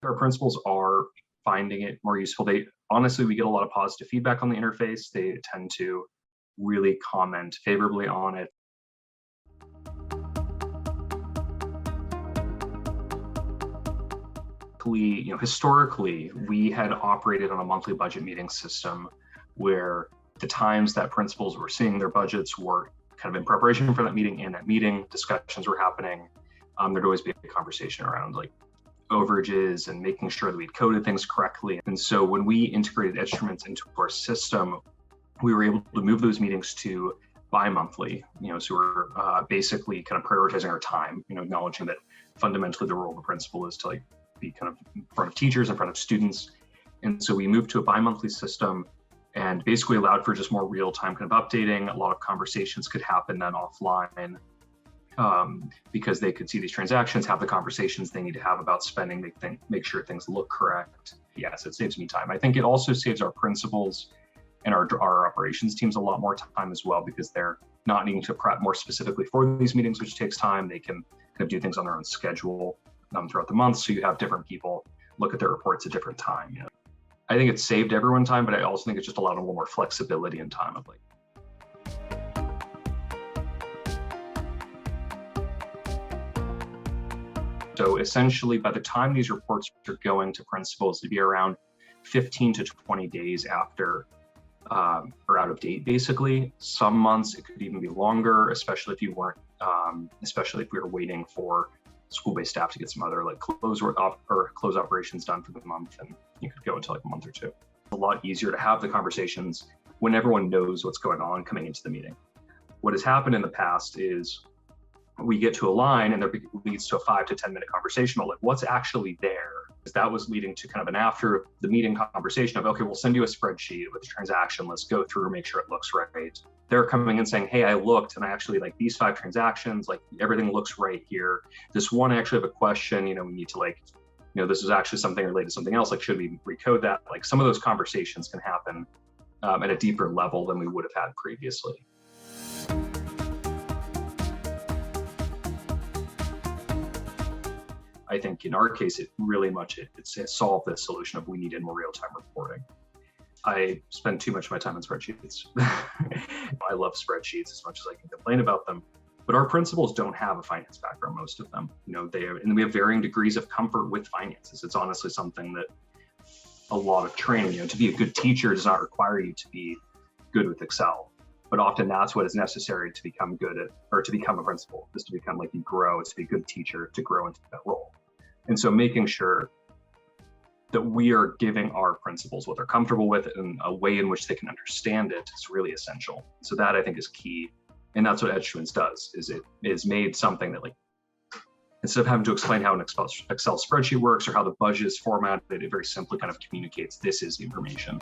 Our principals are finding it more useful. Honestly, we get a lot of positive feedback on the interface. They tend to really comment favorably on it. Historically, we had operated on a monthly budget meeting system where the times that principals were seeing their budgets were kind of in preparation for that meeting, and that meeting discussions were happening. There'd always be a conversation around like overages and making sure that we'd coded things correctly. And so when we integrated Edstruments into our system, we were able to move those meetings to bi-monthly, so we're basically kind of prioritizing our time, acknowledging that fundamentally the role of the principal is to like be kind of in front of teachers, in front of students. And so we moved to a bi-monthly system and basically allowed for just more real-time kind of updating. A lot of conversations could happen then offline because they could see these transactions, have the conversations they need to have about spending, make sure things look correct. Yes, it saves me time. I think it also saves our principals and our operations teams a lot more time as well, because they're not needing to prep more specifically for these meetings, which takes time. They can kind of do things on their own schedule throughout the month. So you have different people look at their reports at different time. I think it's saved everyone time, but I also think it's just allowed a little more flexibility in time of like. So essentially, by the time these reports are going to principals, it'd be around 15 to 20 days after or out of date, basically. Some months it could even be longer, especially if you weren't, especially if we were waiting for school-based staff to get some other like close operations done for the month, and you could go until like a month or two. It's a lot easier to have the conversations when everyone knows what's going on coming into the meeting. What has happened in the past is we get to a line and there leads to a 5 to 10 minute conversation about like what's actually there. That was leading to kind of an after the meeting conversation of, okay, we'll send you a spreadsheet with a transaction. Let's go through, make sure it looks right. They're coming in saying, hey, I looked and I actually like these 5 transactions, like everything looks right here. This one, I actually have a question, we need to like, this is actually something related to something else. Like, should we recode that? Like some of those conversations can happen at a deeper level than we would have had previously. I think in our case, it really it's solved this solution of we needed more real-time reporting. I spend too much of my time on spreadsheets. I love spreadsheets as much as I can complain about them, but our principals don't have a finance background, most of them. And we have varying degrees of comfort with finances. It's honestly something that a lot of training, to be a good teacher does not require you to be good with Excel, but often that's what is necessary to become good at, or to become a principal, is to become like you grow, it's to be a good teacher, to grow into that role. And so making sure that we are giving our principals what they're comfortable with and a way in which they can understand it is really essential. So that I think is key. And that's what Edstruments does, is it is made something that like, instead of having to explain how an Excel spreadsheet works or how the budget is formatted, it very simply kind of communicates this is the information.